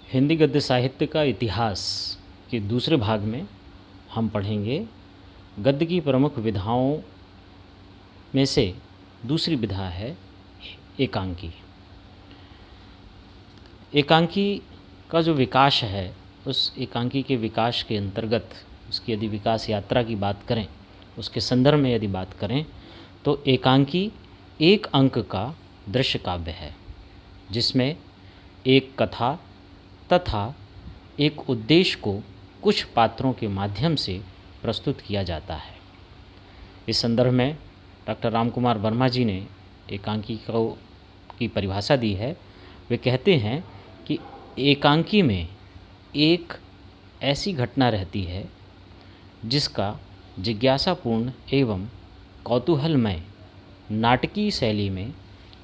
हिंदी गद्य साहित्य का इतिहास के दूसरे भाग में हम पढ़ेंगे गद्य की प्रमुख विधाओं में से दूसरी विधा है एकांकी। एकांकी का जो विकास है, उस एकांकी के विकास के अंतर्गत उसकी यदि विकास यात्रा की बात करें, उसके संदर्भ में यदि बात करें तो एकांकी एक अंक का दृश्य काव्य है जिसमें एक कथा तथा एक उद्देश्य को कुछ पात्रों के माध्यम से प्रस्तुत किया जाता है। इस संदर्भ में डॉक्टर रामकुमार वर्मा जी ने एकांकी की परिभाषा दी है। वे कहते हैं कि एकांकी में एक ऐसी घटना रहती है जिसका जिज्ञासापूर्ण एवं कौतूहलमय नाटकीय शैली में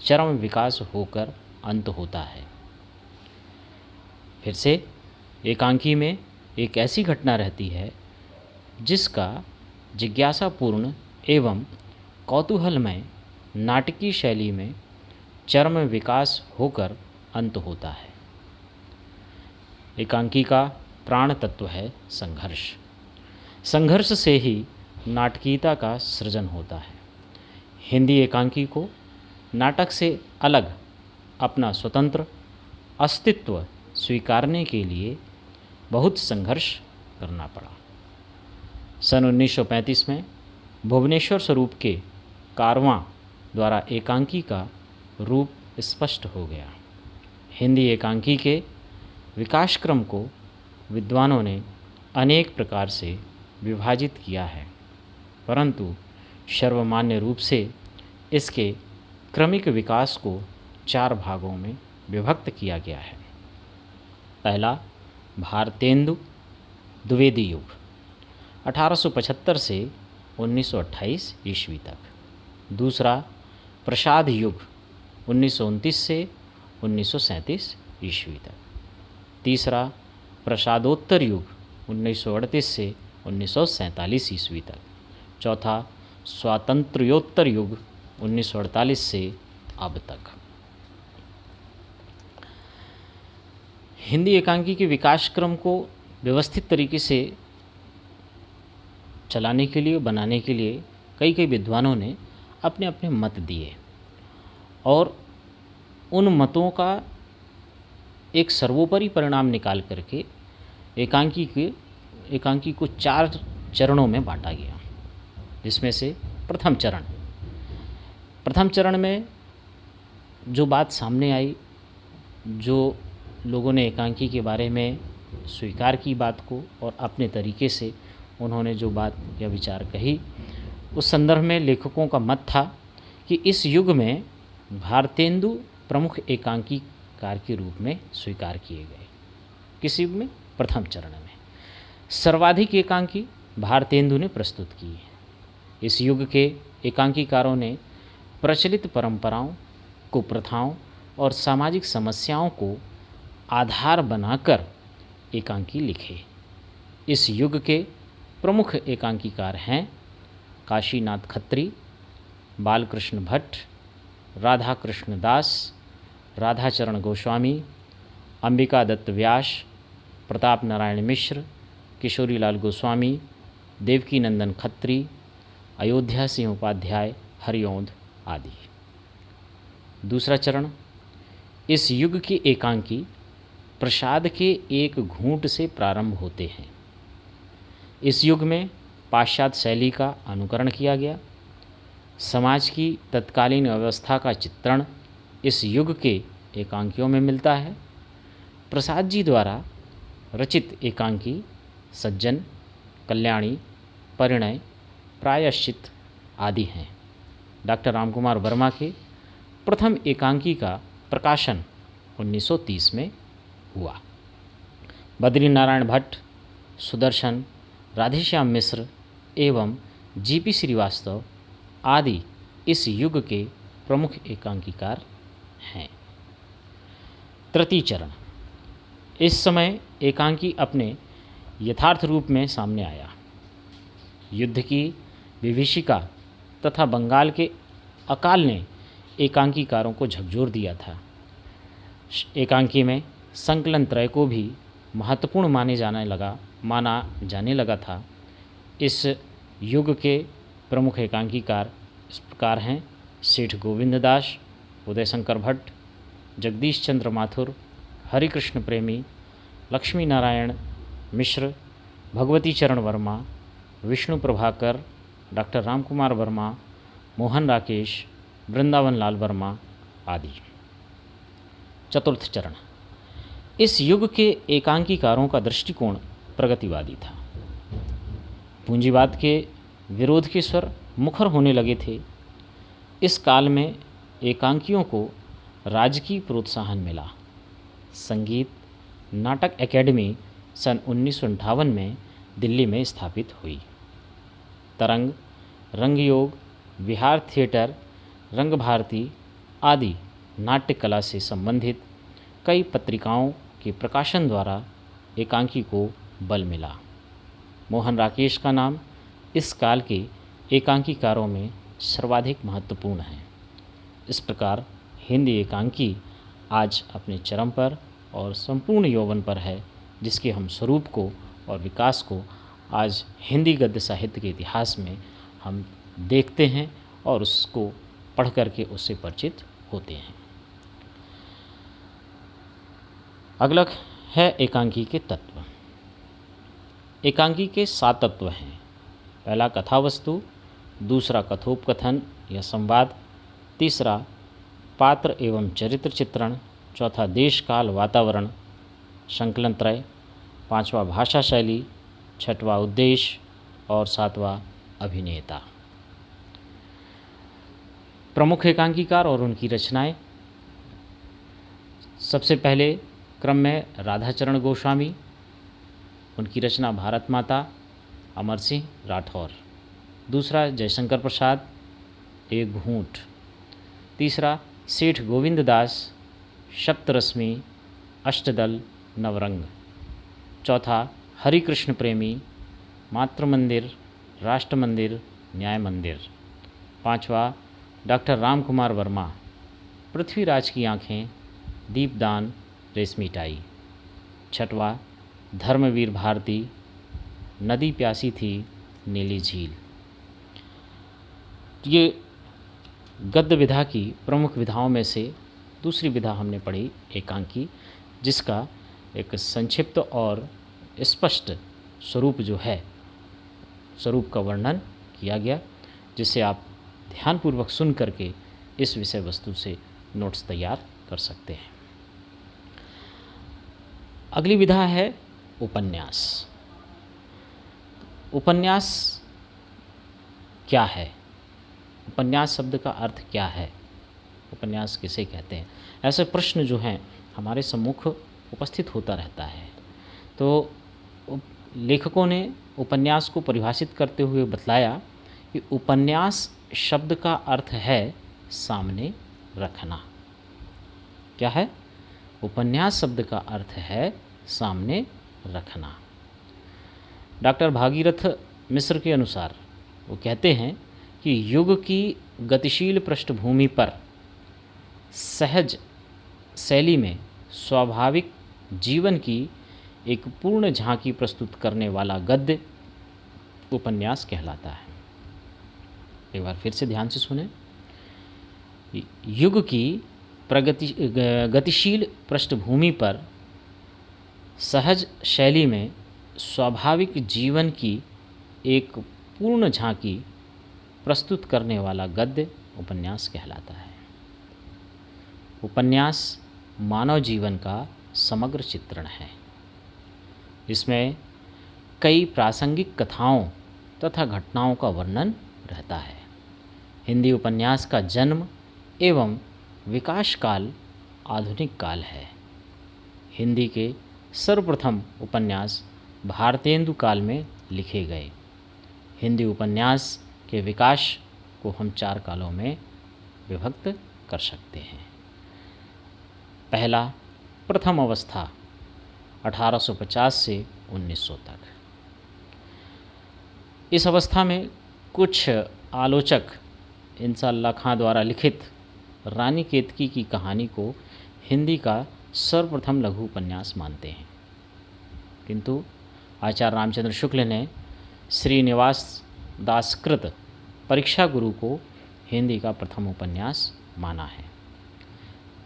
चरम विकास होकर अंत होता है। फिर से, एकांकी में एक ऐसी घटना रहती है जिसका जिज्ञासापूर्ण एवं कौतूहलमय नाटकीय शैली में चरम विकास होकर अंत होता है। एकांकी का प्राण तत्व है संघर्ष। संघर्ष से ही नाटकीयता का सृजन होता है। हिंदी एकांकी को नाटक से अलग अपना स्वतंत्र अस्तित्व स्वीकारने के लिए बहुत संघर्ष करना पड़ा। सन 1935 में भुवनेश्वर स्वरूप के कारवां द्वारा एकांकी का रूप स्पष्ट हो गया। हिंदी एकांकी के विकास क्रम को विद्वानों ने अनेक प्रकार से विभाजित किया है, परंतु सर्वमान्य रूप से इसके क्रमिक विकास को 4 भागों में विभक्त किया गया है। पहला, भारतेंदु द्विवेदी युग 1875 से 1928 ईस्वी तक। दूसरा, प्रसाद युग 1929 से 1937 ईस्वी तक। तीसरा, प्रसादोत्तर युग 1938 से 1947 ईस्वी तक। चौथा, स्वातंत्र्योत्तर युग 1948 से अब तक। हिंदी एकांकी के विकास क्रम को व्यवस्थित तरीके से चलाने के लिए, बनाने के लिए कई विद्वानों ने अपने अपने मत दिए और उन मतों का एक सर्वोपरि परिणाम निकाल करके एकांकी को 4 चरणों में बांटा गया। जिसमें से प्रथम चरण में जो बात सामने आई, जो लोगों ने एकांकी के बारे में स्वीकार की बात को और अपने तरीके से उन्होंने जो बात या विचार कही, उस संदर्भ में लेखकों का मत था कि इस युग में भारतेंदु प्रमुख एकांकीकार के रूप में स्वीकार किए गए। किस युग में? प्रथम चरण में। सर्वाधिक एकांकी भारतेंदु ने प्रस्तुत किए। इस युग के एकांकीकारों ने प्रचलित परंपराओं, कुप्रथाओं और सामाजिक समस्याओं को आधार बनाकर एकांकी लिखे। इस युग के प्रमुख एकांकीकार हैं काशीनाथ खत्री, बालकृष्ण भट्ट, राधा कृष्ण दास, राधाचरण गोस्वामी, अंबिका दत्त व्यास, प्रताप नारायण मिश्र, किशोरीलाल गोस्वामी, देवकीनंदन खत्री, अयोध्या सिंह उपाध्याय, हरिऔंध आदि। दूसरा चरण, इस युग के एकांकी प्रसाद के एक घूंट से प्रारंभ होते हैं। इस युग में पाश्चात्य शैली का अनुकरण किया गया। समाज की तत्कालीन अवस्था का चित्रण इस युग के एकांकियों में मिलता है। प्रसाद जी द्वारा रचित एकांकी सज्जन, कल्याणी, परिणय, प्रायश्चित आदि हैं। डॉक्टर रामकुमार वर्मा के प्रथम एकांकी का प्रकाशन 1930 में हुआ। बद्री नारायण भट्ट, सुदर्शन, राधेश्याम मिश्र एवं जीपी श्रीवास्तव आदि इस युग के प्रमुख एकांकीकार हैं। तृतीय चरण, इस समय एकांकी अपने यथार्थ रूप में सामने आया। युद्ध की विभीषिका तथा बंगाल के अकाल ने एकांकीकारों को झकझोर दिया था। एकांकी में संकलन त्रय को भी महत्वपूर्ण माना जाने लगा था। इस युग के प्रमुख एकांकीकार इस प्रकार हैं: सेठ गोविंद दास, उदय शंकर भट्ट, जगदीश चंद्र माथुर, हरिकृष्ण प्रेमी, लक्ष्मी नारायण मिश्र, भगवती चरण वर्मा, विष्णु प्रभाकर, डॉक्टर रामकुमार वर्मा, मोहन राकेश, वृंदावन लाल वर्मा आदि। चतुर्थ चरण। इस युग के एकांकीकारों का दृष्टिकोण प्रगतिवादी था। पूंजीवाद के विरोध के स्वर मुखर होने लगे थे। इस काल में एकांकियों को राजकीय प्रोत्साहन मिला। संगीत नाटक एकेडमी सन 1958 में दिल्ली में स्थापित हुई। तरंग, रंगयोग, विहार थिएटर, रंग भारती आदि नाट्य कला से संबंधित कई पत्रिकाओं के प्रकाशन द्वारा एकांकी को बल मिला। मोहन राकेश का नाम इस काल के एकांकीकारों में सर्वाधिक महत्वपूर्ण है। इस प्रकार हिंदी एकांकी आज अपने चरम पर और संपूर्ण यौवन पर है, जिसके हम स्वरूप को और विकास को आज हिंदी गद्य साहित्य के इतिहास में हम देखते हैं और उसको पढ़ करके उससे परिचित होते हैं। अगला है एकांकी के तत्व। एकांकी के 7 तत्व हैं। पहला कथावस्तु, दूसरा कथोपकथन या संवाद, तीसरा पात्र एवं चरित्र चित्रण, चौथा देश काल वातावरण संकलन त्रय, पांचवा भाषा शैली, छठवां उद्देश्य और सातवां अभिनेता। प्रमुख एकांकीकार और उनकी रचनाएं। सबसे पहले क्रम में राधाचरण गोस्वामी, उनकी रचना भारत माता, अमर सिंह राठौर। दूसरा जयशंकर प्रसाद, एक घूंट। तीसरा सेठ गोविंद दास, सप्तरश्मि, अष्टदल, नवरंग। चौथा हरिकृष्ण प्रेमी, मातृ मंदिर, राष्ट्र मंदिर, न्याय मंदिर। पांचवा डॉक्टर रामकुमार वर्मा, पृथ्वीराज की आँखें, दीपदान, रेशमी टाई। छठवा धर्मवीर भारती, नदी प्यासी थी, नीली झील। ये गद्य विधा की प्रमुख विधाओं में से दूसरी विधा हमने पढ़ी एकांकी, जिसका एक संक्षिप्त और स्पष्ट स्वरूप जो है, स्वरूप का वर्णन किया गया, जिसे आप ध्यानपूर्वक सुन करके इस विषय वस्तु से नोट्स तैयार कर सकते हैं। अगली विधा है उपन्यास। उपन्यास क्या है? उपन्यास शब्द का अर्थ क्या है? उपन्यास किसे कहते हैं? ऐसे प्रश्न जो हैं हमारे सम्मुख उपस्थित होता रहता है। तो लेखकों ने उपन्यास को परिभाषित करते हुए बतलाया कि उपन्यास शब्द का अर्थ है सामने रखना। क्या है? उपन्यास शब्द का अर्थ है सामने रखना। डॉक्टर भागीरथ मिश्र के अनुसार वो कहते हैं कि युग की गतिशील पृष्ठभूमि पर सहज शैली में स्वाभाविक जीवन की एक पूर्ण झांकी प्रस्तुत करने वाला गद्य उपन्यास कहलाता है। एक बार फिर से ध्यान से सुने। युग की गतिशील पृष्ठभूमि पर सहज शैली में स्वाभाविक जीवन की एक पूर्ण झांकी प्रस्तुत करने वाला गद्य उपन्यास कहलाता है। उपन्यास मानव जीवन का समग्र चित्रण है। इसमें कई प्रासंगिक कथाओं तथा घटनाओं का वर्णन रहता है। हिंदी उपन्यास का जन्म एवं विकास काल आधुनिक काल है। हिंदी के सर्वप्रथम उपन्यास भारतेंदु काल में लिखे गए। हिंदी उपन्यास के विकास को हम 4 कालों में विभक्त कर सकते हैं। पहला, प्रथम अवस्था 1850 से 1900 तक। इस अवस्था में कुछ आलोचक इंसाल्लाह खां द्वारा लिखित रानी केतकी की कहानी को हिंदी का सर्वप्रथम लघु उपन्यास मानते हैं, किंतु आचार्य रामचंद्र शुक्ल ने श्रीनिवास दासकृत परीक्षा गुरु को हिंदी का प्रथम उपन्यास माना है।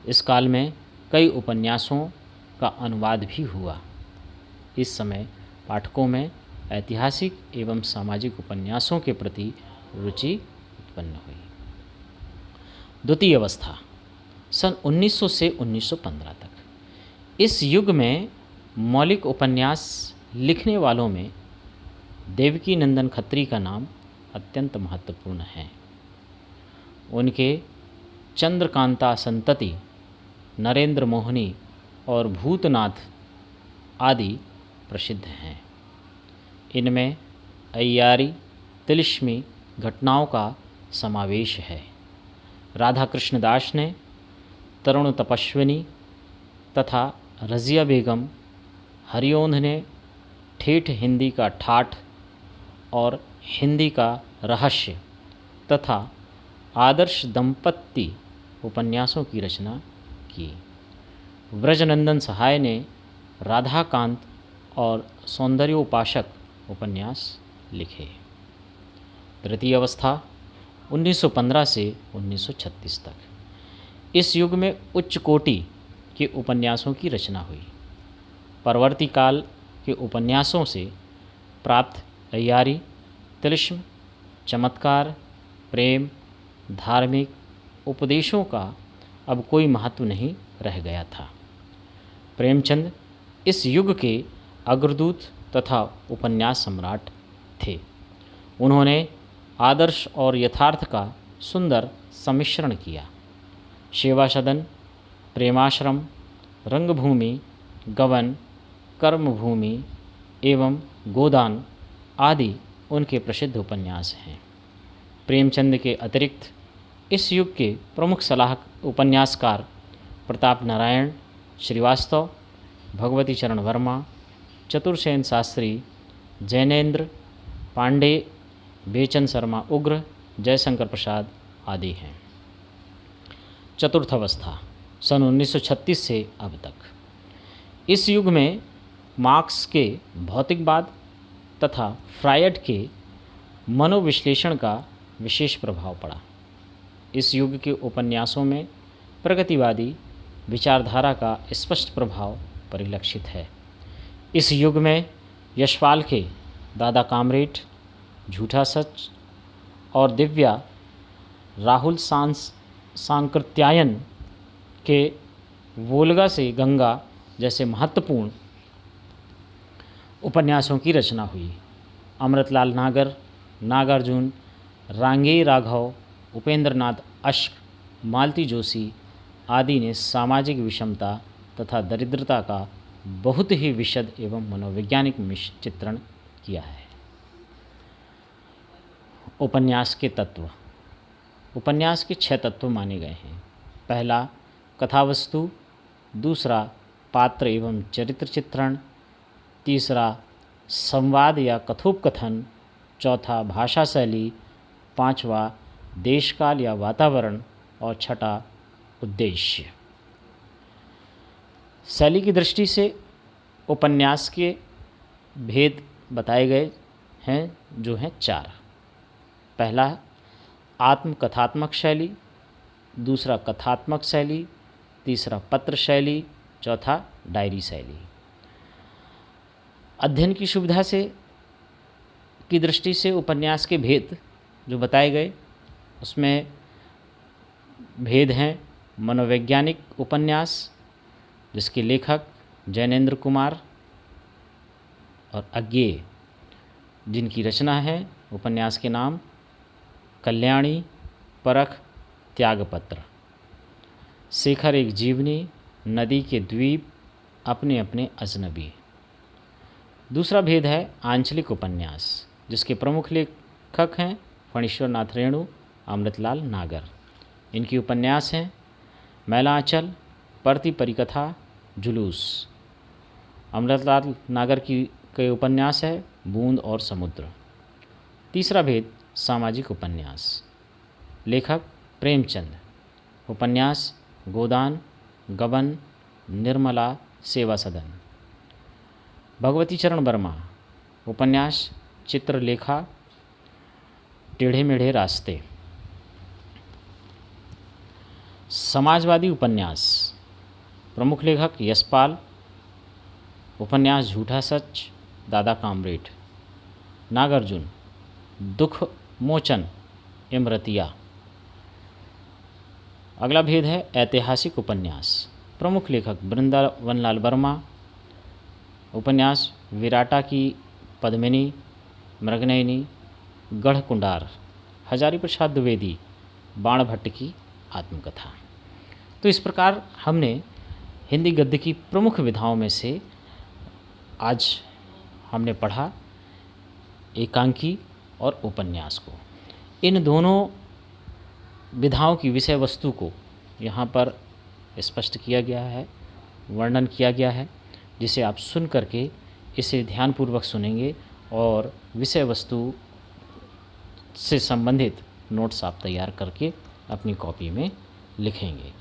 इस काल में कई उपन्यासों का अनुवाद भी हुआ। इस समय पाठकों में ऐतिहासिक एवं सामाजिक उपन्यासों के प्रति रुचि उत्पन्न हुई। द्वितीय अवस्था सन 1900 से 1915 तक। इस युग में मौलिक उपन्यास लिखने वालों में देवकी नंदन खत्री का नाम अत्यंत महत्वपूर्ण है। उनके चंद्रकांता संतति, नरेंद्र मोहनी और भूतनाथ आदि प्रसिद्ध हैं। इनमें अय्यारी तिलिस्मी घटनाओं का समावेश है। राधा कृष्ण दास ने तरुण तपस्विनी तथा रज़िया बेगम, हरिओंध ने ठेठ हिंदी का ठाठ और हिंदी का रहस्य तथा आदर्श दंपत्ति उपन्यासों की रचना की। व्रजनंदन सहाय ने राधाकांत और सौंदर्योपासक उपन्यास लिखे। तृतीय अवस्था 1915 से 1936 तक। इस युग में उच्च कोटि के उपन्यासों की रचना हुई। परवर्ती काल के उपन्यासों से प्राप्त अय्यारी, तिलिस्म, चमत्कार, प्रेम, धार्मिक उपदेशों का अब कोई महत्व नहीं रह गया था। प्रेमचंद इस युग के अग्रदूत तथा उपन्यास सम्राट थे। उन्होंने आदर्श और यथार्थ का सुंदर सम्मिश्रण किया। सेवा सदन, प्रेमाश्रम, रंगभूमि, गबन, कर्मभूमि एवं गोदान आदि उनके प्रसिद्ध उपन्यास हैं। प्रेमचंद के अतिरिक्त इस युग के प्रमुख उपन्यासकार प्रताप नारायण श्रीवास्तव, भगवती चरण वर्मा, चतुरसेन शास्त्री, जैनेन्द्र पांडे, बेचन शर्मा उग्र, जयशंकर प्रसाद आदि हैं। चतुर्थ अवस्था सन 1936 से अब तक। इस युग में मार्क्स के भौतिकवाद तथा फ्रायड के मनोविश्लेषण का विशेष प्रभाव पड़ा। इस युग के उपन्यासों में प्रगतिवादी विचारधारा का स्पष्ट प्रभाव परिलक्षित है। इस युग में यशपाल के दादा कामरेड, झूठा सच और दिव्या, राहुल सांकृत्यायन के वोल्गा से गंगा जैसे महत्वपूर्ण उपन्यासों की रचना हुई। अमृतलाल नागर, नागार्जुन, रांगेय राघव, उपेंद्रनाथ अश्क, मालती जोशी आदि ने सामाजिक विषमता तथा दरिद्रता का बहुत ही विशद एवं मनोवैज्ञानिक चित्रण किया है। उपन्यास के तत्व। उपन्यास के 6 तत्व माने गए हैं। पहला कथावस्तु, दूसरा पात्र एवं चरित्र चित्रण, तीसरा संवाद या कथोपकथन, चौथा भाषा शैली, पांचवा देशकाल या वातावरण और छठा उद्देश्य। शैली की दृष्टि से उपन्यास के भेद बताए गए हैं, जो हैं 4। पहला आत्मकथात्मक शैली, दूसरा कथात्मक शैली, तीसरा पत्र शैली, चौथा डायरी शैली। अध्ययन की सुविधा से की दृष्टि से उपन्यास के भेद जो बताए गए, उसमें भेद हैं मनोवैज्ञानिक उपन्यास, जिसके लेखक जैनेन्द्र कुमार और अज्ञेय, जिनकी रचना है उपन्यास के नाम कल्याणी, परख, त्यागपत्र। शेखर एक जीवनी, नदी के द्वीप, अपने अपने अजनबी। दूसरा भेद है आंचलिक उपन्यास, जिसके प्रमुख लेखक हैं फणीश्वर नाथ रेणु, अमृतलाल नागर। इनकी उपन्यास हैं मैलांचल, परती परिकथा, जुलूस। अमृतलाल नागर की कई उपन्यास है बूंद और समुद्र। तीसरा भेद सामाजिक उपन्यास, लेखक प्रेमचंद। उपन्यास गोदान, गबन, निर्मला सेवा सदन। भगवती चरण वर्मा, उपन्यास चित्रलेखा टेढ़े मेढ़े रास्ते। समाजवादी उपन्यास, प्रमुख लेखक यशपाल, उपन्यास झूठा सच, दादा कामरेड। नागार्जुन, दुख मोचन, इमरतिया। अगला भेद है ऐतिहासिक उपन्यास, प्रमुख लेखक वृंदावनलाल वर्मा, उपन्यास विराटा की पद्मिनी, मृगनयनी, गढ़कुंडार। हजारी प्रसाद द्विवेदी, बाणभट्ट की आत्मकथा। तो इस प्रकार हमने हिंदी गद्य की प्रमुख विधाओं में से आज हमने पढ़ा एकांकी और उपन्यास को। इन दोनों विधाओं की विषय वस्तु को यहाँ पर स्पष्ट किया गया है, वर्णन किया गया है, जिसे आप सुन करके इसे ध्यानपूर्वक सुनेंगे और विषय वस्तु से संबंधित नोट्स आप तैयार करके अपनी कॉपी में लिखेंगे।